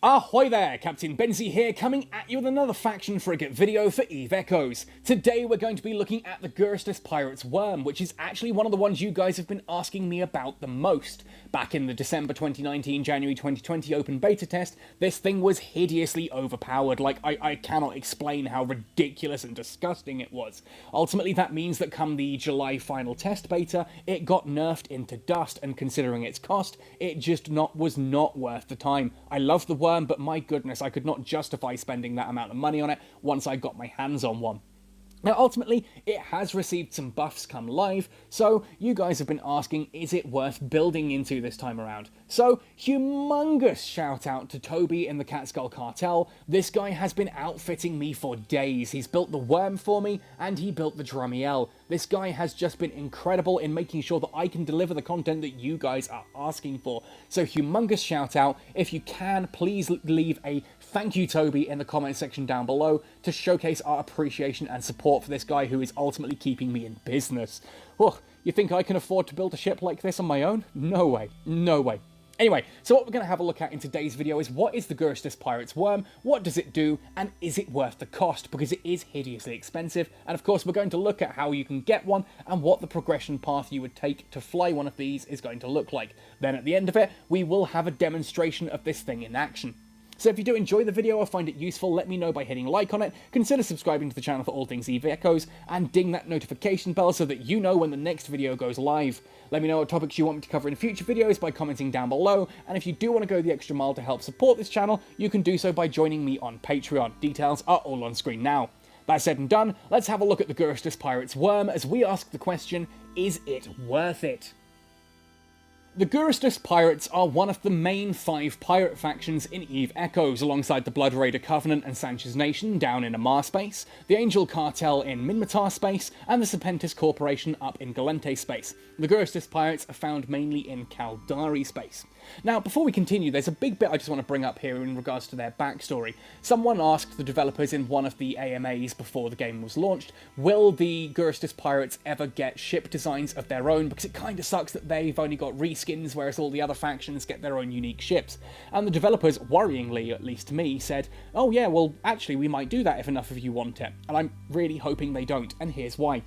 Ahoy there, Captain Benzie here, coming at you with another Faction Frigate video for EVE Echoes. Today we're going to be looking at the Guristas Pirate's Worm, which is actually one of the ones you guys have been asking me about the most. Back in the December 2019, January 2020 open beta test, this thing was hideously overpowered. Like, I cannot explain how ridiculous and disgusting it was. Ultimately, that means that come the July final test beta, it got nerfed into dust, and considering its cost, it just was not worth the time. I love the worm, but my goodness, I could not justify spending that amount of money on it once I got my hands on one. Now, ultimately, it has received some buffs come live, so you guys have been asking, is it worth building into this time around? So, humongous shout out to Toby in the Catskull Cartel. This guy has been outfitting me for days. He's built the worm for me, and he built the Drumiel. This guy has just been incredible in making sure that I can deliver the content that you guys are asking for. So, humongous shout out. If you can, please leave a thank you, Toby, in the comment section down below to showcase our appreciation and support for this guy who is ultimately keeping me in business. Oh, you think I can afford to build a ship like this on my own? No way. No way. Anyway, so what we're going to have a look at in today's video is what is the Guristas Pirate's Worm, what does it do, and is it worth the cost, because it is hideously expensive, and of course we're going to look at how you can get one, and what the progression path you would take to fly one of these is going to look like. Then at the end of it, we will have a demonstration of this thing in action. So if you do enjoy the video or find it useful, let me know by hitting like on it, consider subscribing to the channel for all things EVE Echoes, and ding that notification bell so that you know when the next video goes live. Let me know what topics you want me to cover in future videos by commenting down below, and if you do want to go the extra mile to help support this channel, you can do so by joining me on Patreon. Details are all on screen now. That said and done, let's have a look at the Guristas Pirate's Worm as we ask the question, is it worth it? The Guristas Pirates are one of the main 5 pirate factions in EVE Echoes, alongside the Blood Raider Covenant and Sanchez Nation down in Amar space, the Angel Cartel in Minmatar space, and the Serpentis Corporation up in Galente space. The Guristas Pirates are found mainly in Caldari space. Now, before we continue, there's a big bit I just want to bring up here in regards to their backstory. Someone asked the developers in one of the AMAs before the game was launched, will the Guristas Pirates ever get ship designs of their own, because it kind of sucks that they've only got reskins, whereas all the other factions get their own unique ships. And the developers, worryingly, at least to me, said, oh yeah, well, actually, we might do that if enough of you want it. And I'm really hoping they don't, and here's why.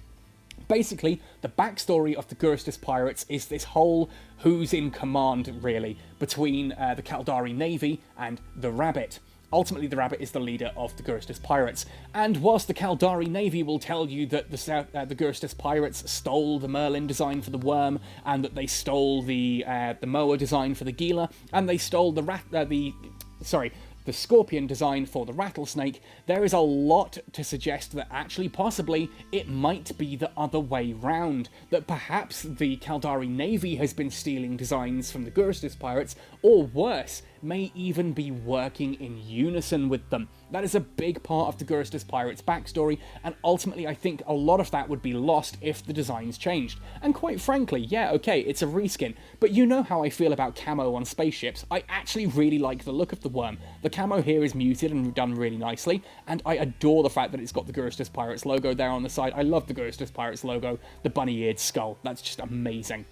Basically, the backstory of the Guristas Pirates is this whole who's in command, really, between the Caldari Navy and the Rabbit. Ultimately, the Rabbit is the leader of the Guristas Pirates, and whilst the Caldari Navy will tell you that the Guristas Pirates stole the Merlin design for the Worm, and that they stole the Moa design for the Gila, and they stole the Scorpion design for the Rattlesnake, there is a lot to suggest that actually, possibly, it might be the other way round. That perhaps the Caldari Navy has been stealing designs from the Guristas Pirates, or worse, may even be working in unison with them. That is a big part of the Guristas Pirates backstory, and ultimately I think a lot of that would be lost if the designs changed. And quite frankly, yeah, okay, it's a reskin, but you know how I feel about camo on spaceships. I actually really like the look of the Worm. The camo here is muted and done really nicely, and I adore the fact that it's got the Guristas Pirates logo there on the side. I love the Guristas Pirates logo, the bunny-eared skull. That's just amazing.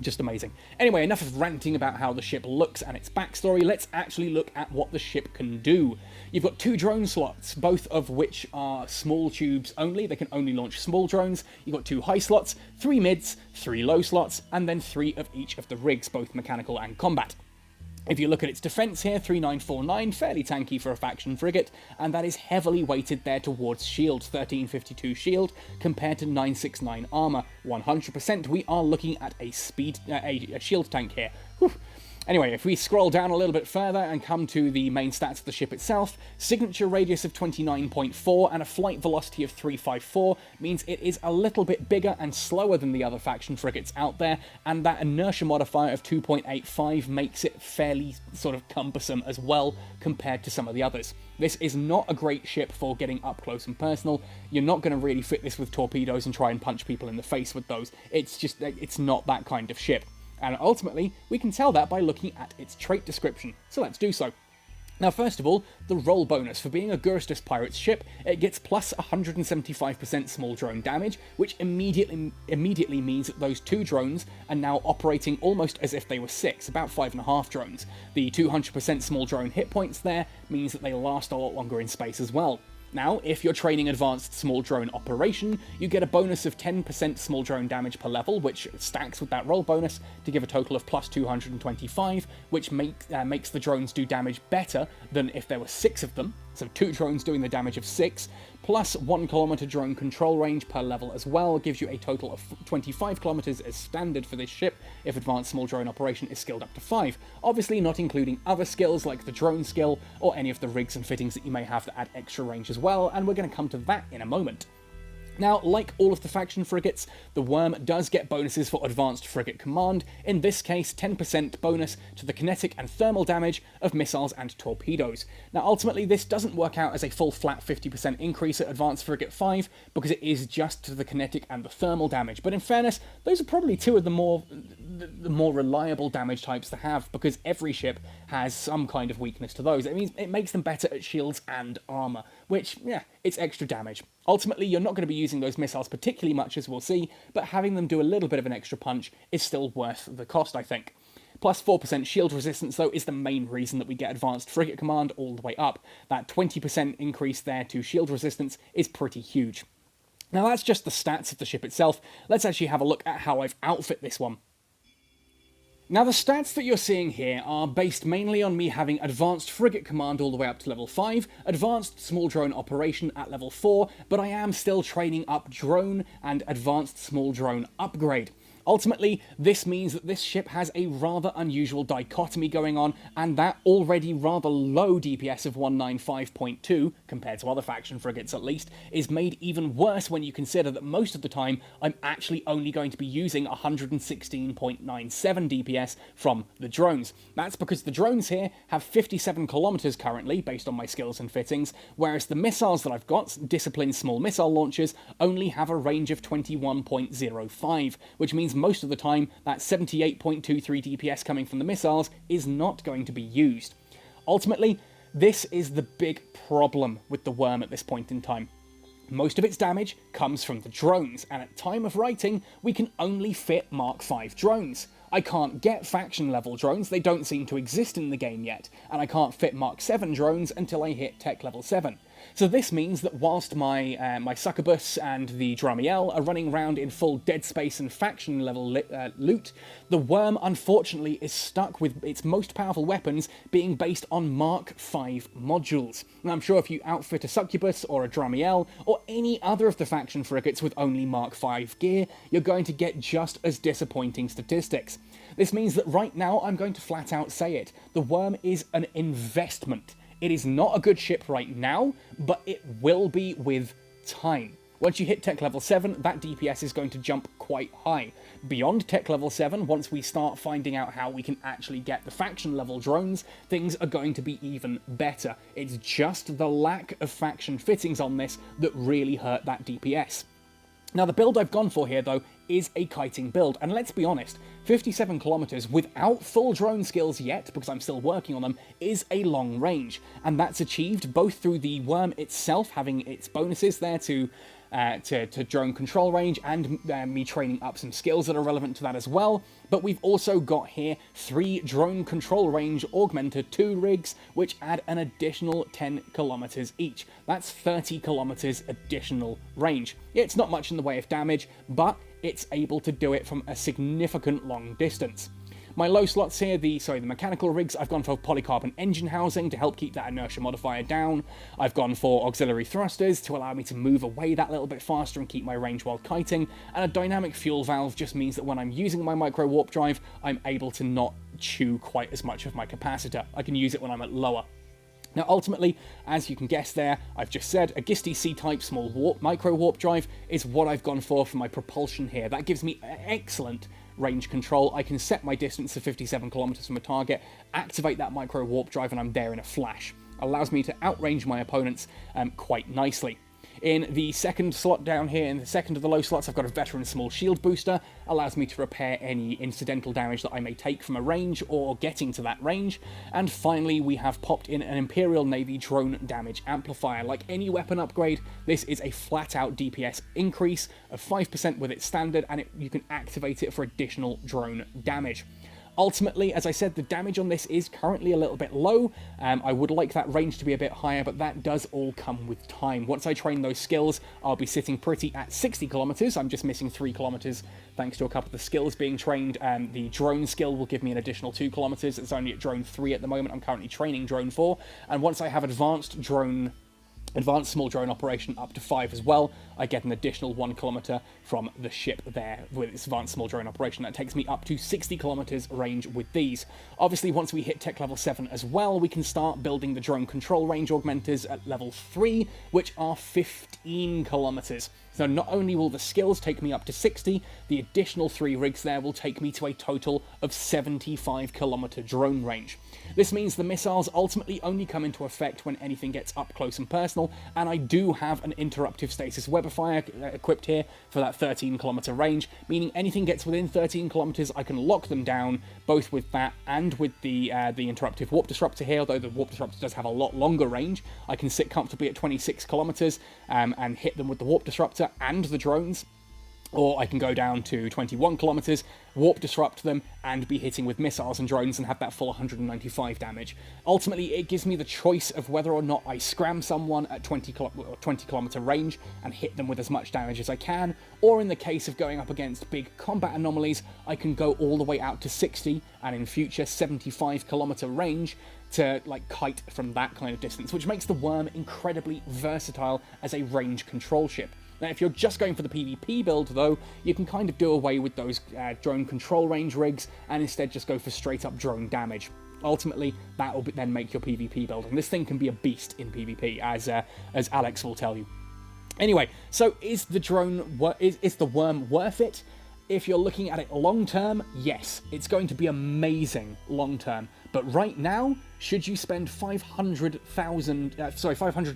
Just amazing. Anyway, enough of ranting about how the ship looks and its backstory, let's actually look at what the ship can do. You've got 2 drone slots, both of which are small tubes only. They can only launch small drones. You've got 2 high slots, 3 mids, 3 low slots, and then 3 of each of the rigs, both mechanical and combat. If you look at its defense here, 3949, fairly tanky for a faction frigate, and that is heavily weighted there towards shield, 1352 shield compared to 969 armor, 100%. We are looking at a shield tank here. Whew. Anyway, if we scroll down a little bit further and come to the main stats of the ship itself, signature radius of 29.4 and a flight velocity of 354 means it is a little bit bigger and slower than the other faction frigates out there, and that inertia modifier of 2.85 makes it fairly sort of cumbersome as well compared to some of the others. This is not a great ship for getting up close and personal. You're not going to really fit this with torpedoes and try and punch people in the face with those. It's not that kind of ship. And ultimately, we can tell that by looking at its trait description, so let's do so. Now, first of all, the roll bonus. For being a Guristas Pirates ship, it gets plus 175% small drone damage, which immediately means that those 2 drones are now operating almost as if they were 6, about 5.5 drones. The 200% small drone hit points there means that they last a lot longer in space as well. Now, if you're training advanced small drone operation, you get a bonus of 10% small drone damage per level, which stacks with that roll bonus to give a total of plus 225, which makes the drones do damage better than if there were 6 of them. So 2 drones doing the damage of 6, plus 1 kilometer drone control range per level as well, gives you a total of 25 kilometers as standard for this ship if advanced small drone operation is skilled up to 5. Obviously not including other skills like the drone skill or any of the rigs and fittings that you may have that add extra range as well, and we're going to come to that in a moment. Now, like all of the faction frigates, the Worm does get bonuses for advanced frigate command, in this case 10% bonus to the kinetic and thermal damage of missiles and torpedoes. Now ultimately this doesn't work out as a full flat 50% increase at advanced frigate 5, because it is just to the kinetic and the thermal damage, but in fairness, those are probably 2 of the more reliable damage types to have, because every ship has some kind of weakness to those. It means it makes them better at shields and armor, which, yeah, it's extra damage. Ultimately, you're not going to be using those missiles particularly much, as we'll see, but having them do a little bit of an extra punch is still worth the cost, I think. Plus 4% shield resistance, though, is the main reason that we get advanced frigate command all the way up. That 20% increase there to shield resistance is pretty huge. Now, that's just the stats of the ship itself. Let's actually have a look at how I've outfit this one. Now, the stats that you're seeing here are based mainly on me having advanced frigate command all the way up to level 5, advanced small drone operation at level 4, but I am still training up drone and advanced small drone upgrade. Ultimately, this means that this ship has a rather unusual dichotomy going on, and that already rather low DPS of 195.2, compared to other faction frigates at least, is made even worse when you consider that most of the time I'm actually only going to be using 116.97 DPS from the drones. That's because the drones here have 57 kilometers currently, based on my skills and fittings, whereas the missiles that I've got, disciplined small missile launchers, only have a range of 21.05, which means most of the time that 78.23 DPS coming from the missiles is not going to be used. Ultimately, this is the big problem with the Worm at this point in time. Most of its damage comes from the drones, and at time of writing, we can only fit Mark V drones. I can't get faction level drones, they don't seem to exist in the game yet, and I can't fit Mark 7 drones until I hit tech level 7. So this means that whilst my succubus and the Dramiel are running around in full dead space and faction level loot, the Worm unfortunately is stuck with its most powerful weapons being based on Mark V modules. And I'm sure if you outfit a succubus or a Dramiel or any other of the faction frigates with only Mark V gear, you're going to get just as disappointing statistics. This means that right now I'm going to flat out say it, the Worm is an investment. It is not a good ship right now, but it will be with time. Once you hit tech level 7, that DPS is going to jump quite high. Beyond tech level 7, once we start finding out how we can actually get the faction level drones, things are going to be even better. It's just the lack of faction fittings on this that really hurt that DPS. Now, the build I've gone for here, though, is a kiting build, and let's be honest, 57 kilometers without full drone skills yet, because I'm still working on them, is a long range, and that's achieved both through the Worm itself having its bonuses there to drone control range, and me training up some skills that are relevant to that as well, but we've also got here 3 drone control range augmented 2 rigs, which add an additional 10 kilometers each. That's 30 kilometers additional range. It's not much in the way of damage, but it's able to do it from a significant long distance. My low slots here, the mechanical rigs, I've gone for polycarbon engine housing to help keep that inertia modifier down. I've gone for auxiliary thrusters to allow me to move away that little bit faster and keep my range while kiting, and a dynamic fuel valve just means that when I'm using my micro warp drive, I'm able to not chew quite as much of my capacitor. I can use it when I'm at lower. Now ultimately, as you can guess there, I've just said a GISTI C-type small micro warp drive is what I've gone for my propulsion here. That gives me excellent range control. I can set my distance to 57 kilometers from a target, activate that micro warp drive, and I'm there in a flash. Allows me to outrange my opponents quite nicely. In the second slot down here, in the second of the low slots, I've got a veteran small shield booster, allows me to repair any incidental damage that I may take from a range or getting to that range. And finally, we have popped in an Imperial Navy drone damage amplifier. Like any weapon upgrade, this is a flat-out DPS increase of 5% with its standard, and you can activate it for additional drone damage. Ultimately, as I said, the damage on this is currently a little bit low. I would like that range to be a bit higher, but that does all come with time. Once I train those skills, I'll be sitting pretty at 60 kilometers. I'm just missing 3 kilometers thanks to a couple of the skills being trained. The drone skill will give me an additional 2 kilometers. It's only at drone 3 at the moment. I'm currently training drone 4. And once I have advanced small drone operation up to 5 as well, I get an additional 1 kilometer from the ship there with its advanced small drone operation. That takes me up to 60 kilometers range with these. Obviously, once we hit tech level 7 as well, we can start building the drone control range augmenters at level 3, which are 15 kilometers. So not only will the skills take me up to 60, the additional 3 rigs there will take me to a total of 75 kilometer drone range. This means the missiles ultimately only come into effect when anything gets up close and personal, and I do have an interruptive stasis webifier equipped here for that 13 kilometer range, meaning anything gets within 13 kilometers, I can lock them down, both with that and with the interruptive warp disruptor here, although the warp disruptor does have a lot longer range. I can sit comfortably at 26 kilometers and hit them with the warp disruptor and the drones. Or I can go down to 21 kilometers, warp disrupt them, and be hitting with missiles and drones and have that full 195 damage. Ultimately, it gives me the choice of whether or not I scram someone at 20 kilometer range and hit them with as much damage as I can, or in the case of going up against big combat anomalies, I can go all the way out to 60, and in future 75 kilometer range, to like kite from that kind of distance, which makes the Worm incredibly versatile as a range control ship. Now, if you're just going for the PvP build, though, you can kind of do away with those drone control range rigs and instead just go for straight-up drone damage. Ultimately, that will then make your PvP build, and this thing can be a beast in PvP, as Alex will tell you. Anyway, so is the Worm worth it? If you're looking at it long-term, yes, it's going to be amazing long-term. But right now, should you spend 500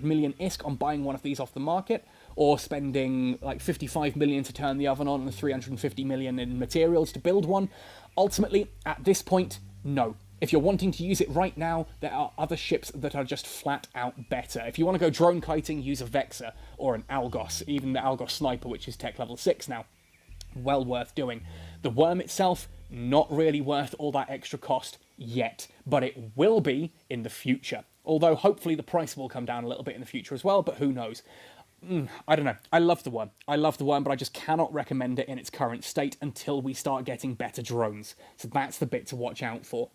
million ISK on buying one of these off the market, or spending like 55 million to turn the oven on and 350 million in materials to build one? Ultimately, at this point, no. If you're wanting to use it right now, there are other ships that are just flat out better. If you want to go drone kiting, use a Vexor or an Algos, even the Algos Sniper, which is tech level 6 now. Well worth doing. The Worm itself, not really worth all that extra cost yet, but it will be in the future. Although hopefully the price will come down a little bit in the future as well, but who knows. I don't know. I love the Worm. But I just cannot recommend it in its current state until we start getting better drones. So that's the bit to watch out for.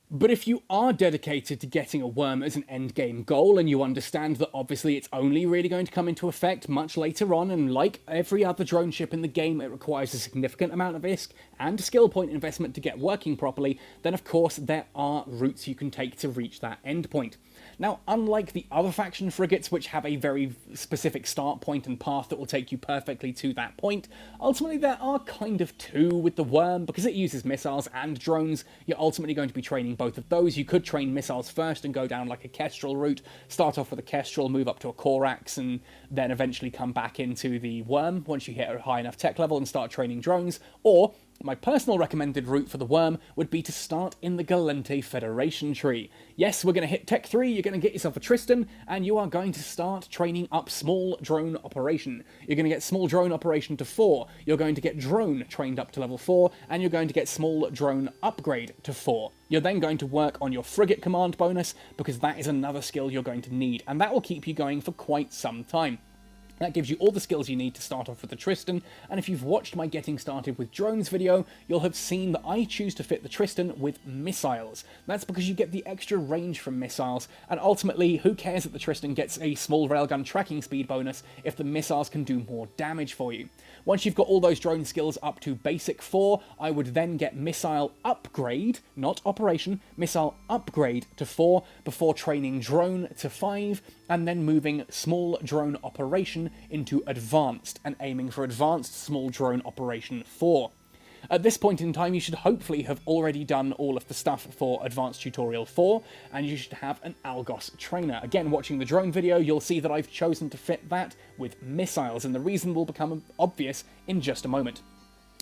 But if you are dedicated to getting a Worm as an endgame goal, and you understand that obviously it's only really going to come into effect much later on, and like every other drone ship in the game, it requires a significant amount of ISK and skill point investment to get working properly, then of course there are routes you can take to reach that endpoint. Now, unlike the other faction frigates, which have a very specific start point and path that will take you perfectly to that point, ultimately there are kind of two with the Worm. Because it uses missiles and drones, you're ultimately going to be training both of those. You could train missiles first and go down like a Kestrel route, start off with a Kestrel, move up to a Corax, and then eventually come back into the Worm once you hit a high enough tech level and start training drones. Or my personal recommended route for the Worm would be to start in the Galente Federation tree. Yes, we're going to hit Tech 3, you're going to get yourself a Tristan, and you are going to start training up small drone operation. You're going to get small drone operation to 4, you're going to get drone trained up to level 4, and you're going to get small drone upgrade to 4. You're then going to work on your frigate command bonus, because that is another skill you're going to need, and that will keep you going for quite some time. That gives you all the skills you need to start off with the Tristan, and if you've watched my Getting Started with Drones video, you'll have seen that I choose to fit the Tristan with missiles. That's because you get the extra range from missiles, and ultimately, who cares that the Tristan gets a small railgun tracking speed bonus if the missiles can do more damage for you. Once you've got all those drone skills up to basic 4, I would then get missile upgrade, not operation, missile upgrade to 4 before training drone to 5, and then moving small drone operation into advanced and aiming for advanced small drone operation 4. At this point in time, you should hopefully have already done all of the stuff for Advanced Tutorial 4, and you should have an Algos trainer. Again, watching the drone video, you'll see that I've chosen to fit that with missiles, and the reason will become obvious in just a moment.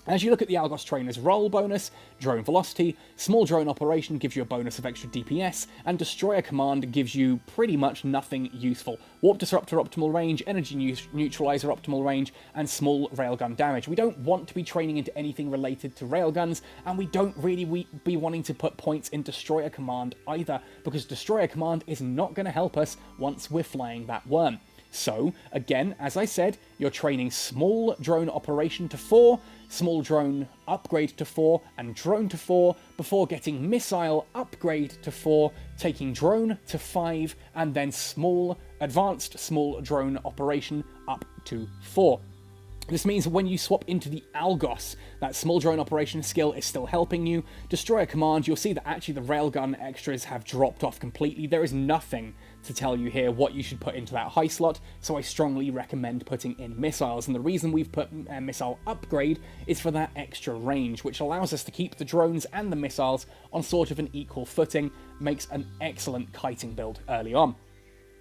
As you look at the Algos Trainer's roll bonus, drone velocity, small drone operation gives you a bonus of extra DPS, and destroyer command gives you pretty much nothing useful. Warp disruptor optimal range, energy neutralizer optimal range, and small railgun damage. We don't want to be training into anything related to railguns, and we don't really be wanting to put points in destroyer command either, because destroyer command is not going to help us once we're flying that worm. So, again, as I said, you're training small drone operation to 4, small drone upgrade to 4, and drone to 4, before getting missile upgrade to 4, taking drone to 5, and then advanced small drone operation up to 4. This means when you swap into the Algos, that small drone operation skill is still helping you. Destroyer command, you'll see that actually the railgun extras have dropped off completely. There is nothing to tell you here what you should put into that high slot, so I strongly recommend putting in missiles. And the reason we've put a missile upgrade is for that extra range, which allows us to keep the drones and the missiles on sort of an equal footing, makes an excellent kiting build early on.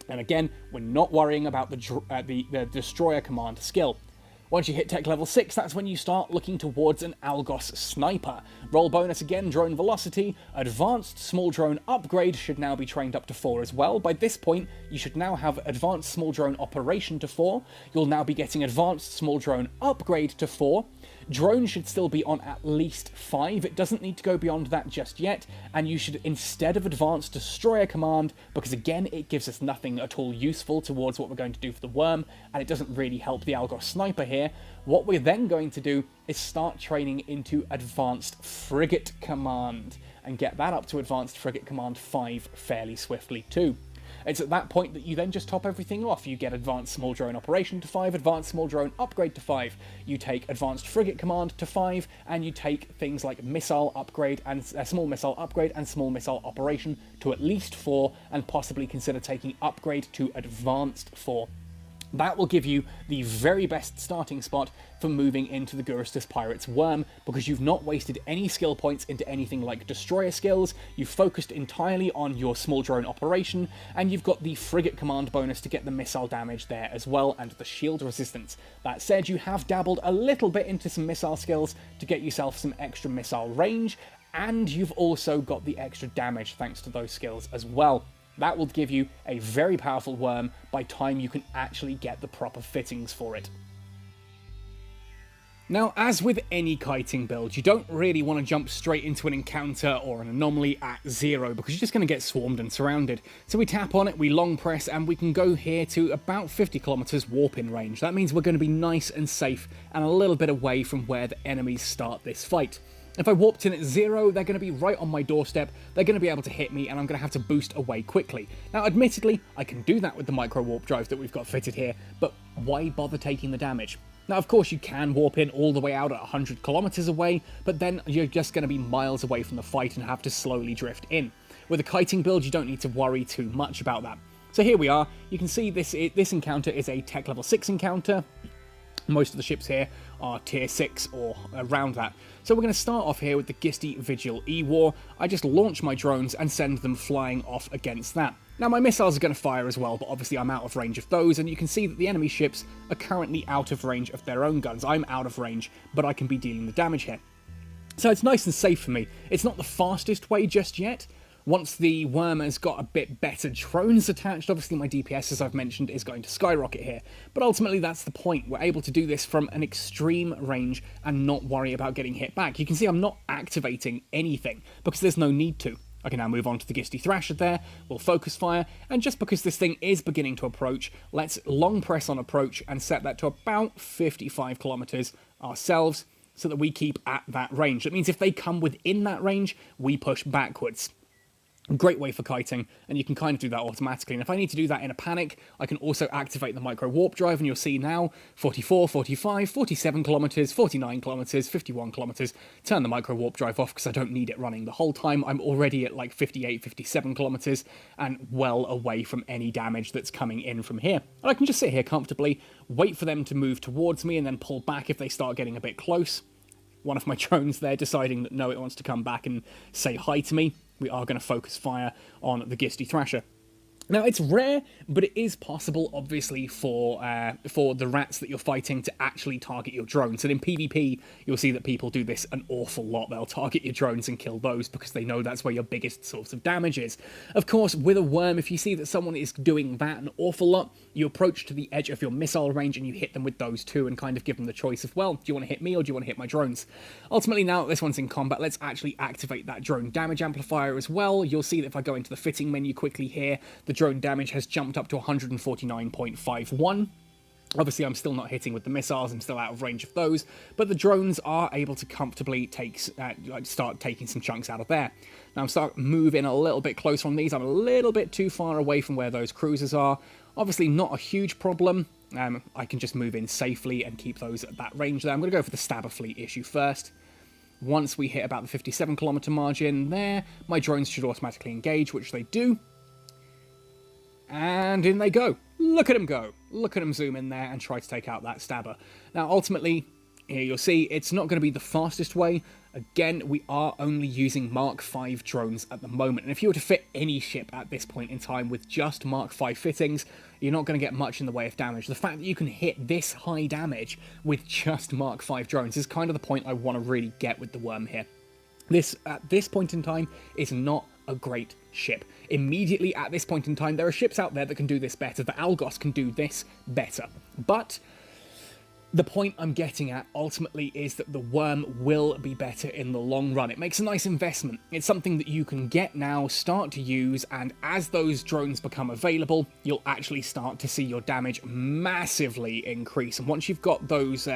And again, we're not worrying about the destroyer command skill. Once you hit tech level 6, that's when you start looking towards an Algos sniper. Roll bonus again, drone velocity, advanced small drone upgrade should now be trained up to 4 as well. By this point, you should now have advanced small drone operation to 4. You'll now be getting advanced small drone upgrade to 4. Drone should still be on at least 5. It doesn't need to go beyond that just yet, and you should, instead of advanced destroyer command, because again, it gives us nothing at all useful towards what we're going to do for the worm, and it doesn't really help the Algos sniper here, what we're then going to do is start training into advanced frigate command, and get that up to advanced frigate command 5 fairly swiftly too. It's at that point that you then just top everything off. You get advanced small drone operation to 5, advanced small drone upgrade to 5, you take advanced frigate command to 5, and you take things like missile upgrade and small missile upgrade and small missile operation to at least 4, and possibly consider taking upgrade to advanced 4. That will give you the very best starting spot for moving into the Guristas Pirates Worm, because you've not wasted any skill points into anything like destroyer skills, you've focused entirely on your small drone operation, and you've got the frigate command bonus to get the missile damage there as well, and the shield resistance. That said, you have dabbled a little bit into some missile skills to get yourself some extra missile range, and you've also got the extra damage thanks to those skills as well. That will give you a very powerful worm by time you can actually get the proper fittings for it. Now, as with any kiting build, you don't really want to jump straight into an encounter or an anomaly at 0, because you're just going to get swarmed and surrounded. So we tap on it, we long press, and we can go here to about 50 kilometers warp in range. That means we're going to be nice and safe and a little bit away from where the enemies start this fight. If I warped in at 0, they're going to be right on my doorstep, they're going to be able to hit me, and I'm going to have to boost away quickly. Now, admittedly, I can do that with the micro warp drive that we've got fitted here, but why bother taking the damage? Now, of course, you can warp in all the way out at 100 kilometers away, but then you're just going to be miles away from the fight and have to slowly drift in. With a kiting build, you don't need to worry too much about that. So here we are. You can see this encounter is a tech level 6 encounter. Most of the ships here are tier 6 or around that. So we're going to start off here with the Gisty Vigil E-War. I just launch my drones and send them flying off against that. Now my missiles are going to fire as well, but obviously I'm out of range of those, and you can see that the enemy ships are currently out of range of their own guns. I'm out of range, but I can be dealing the damage here. So it's nice and safe for me. It's not the fastest way just yet. Once the worm has got a bit better drones attached, obviously my DPS, as I've mentioned, is going to skyrocket here. But ultimately that's the point. We're able to do this from an extreme range and not worry about getting hit back. You can see I'm not activating anything because there's no need to. I can now move on to the Gisty Thrasher there, we'll focus fire, and just because this thing is beginning to approach, let's long press on approach and set that to about 55 kilometers ourselves so that we keep at that range. That means if they come within that range, we push backwards. Great way for kiting, and you can kind of do that automatically. And if I need to do that in a panic, I can also activate the micro warp drive, and you'll see now 44, 45, 47 kilometers, 49 kilometers, 51 kilometers. Turn the micro warp drive off because I don't need it running the whole time. I'm already at like 58, 57 kilometers and well away from any damage that's coming in from here. And I can just sit here comfortably, wait for them to move towards me, and then pull back if they start getting a bit close. one of my drones there deciding that no, it wants to come back and say hi to me. We are going to focus fire on the Gisty Thrasher. Now, it's rare, but it is possible, obviously, for the rats that you're fighting to actually target your drones. And in PvP, you'll see that people do this an awful lot. They'll target your drones and kill those because they know that's where your biggest source of damage is. Of course, with a worm, if you see that someone is doing that an awful lot, you approach to the edge of your missile range and you hit them with those two and kind of give them the choice of, well, do you want to hit me or do you want to hit my drones? Ultimately, now that this one's in combat, let's actually activate that drone damage amplifier as well. You'll see that if I go into the fitting menu quickly here, the drone damage has jumped up to 149.51. Obviously, I'm still not hitting with the missiles, I'm still out of range of those, but the drones are able to comfortably start taking some chunks out of there. Now, I'm starting to move in a little bit closer on these. I'm a little bit too far away from where those cruisers are. Obviously, not a huge problem. I can just move in safely and keep those at that range there. I'm going to go for the Stabber Fleet issue first. Once we hit about the 57 kilometer margin there, my drones should automatically engage, which they do. And in they go. Look at them go. Look at them zoom in there and try to take out that stabber. Now, ultimately, here you'll see it's not going to be the fastest way. Again, we are only using Mark V drones at the moment. And if you were to fit any ship at this point in time with just Mark V fittings, you're not going to get much in the way of damage. The fact that you can hit this high damage with just Mark V drones is kind of the point I want to really get with the worm here. This, at this point in time, is not a great ship. Immediately at this point in time, there are ships out there that can do this better. The Algos can do this better. But the point I'm getting at ultimately is that the worm will be better in the long run. It makes a nice investment. It's something that you can get now, start to use, and as those drones become available, you'll actually start to see your damage massively increase. And once you've got those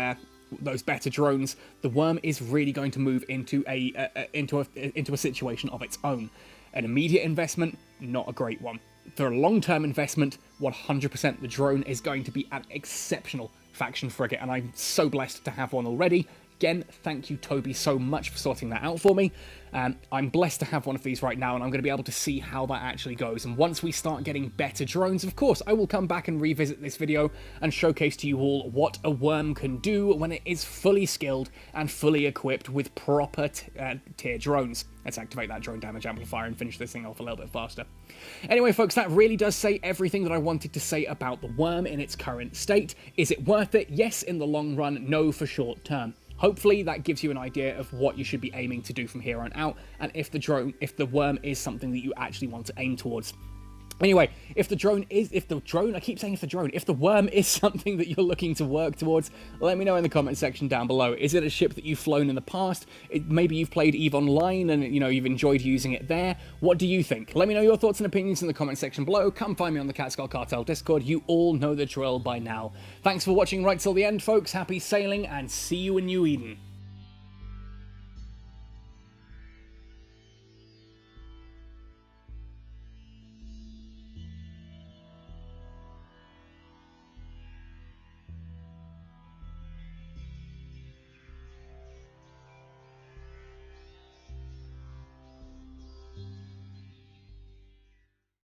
better drones, the worm is really going to move into a situation of its own. An immediate investment, not a great one. For a long-term investment, 100% the drone is going to be an exceptional faction frigate, and I'm so blessed to have one already. Again, thank you, Toby, so much for sorting that out for me. I'm blessed to have one of these right now, and I'm going to be able to see how that actually goes. And once we start getting better drones, of course, I will come back and revisit this video and showcase to you all what a worm can do when it is fully skilled and fully equipped with proper tier drones. Let's activate that drone damage amplifier and finish this thing off a little bit faster. Anyway, folks, that really does say everything that I wanted to say about the worm in its current state. Is it worth it? Yes, in the long run. No, for short term. Hopefully that gives you an idea of what you should be aiming to do from here on out, and if the worm is something that you actually want to aim towards. Anyway, if the worm is something that you're looking to work towards, let me know in the comment section down below. Is it a ship that you've flown in the past? Maybe you've played EVE Online and you've enjoyed using it there. What do you think? Let me know your thoughts and opinions in the comment section below. Come find me on the Catskull Cartel Discord. You all know the drill by now. Thanks for watching right till the end, folks. Happy sailing and see you in New Eden.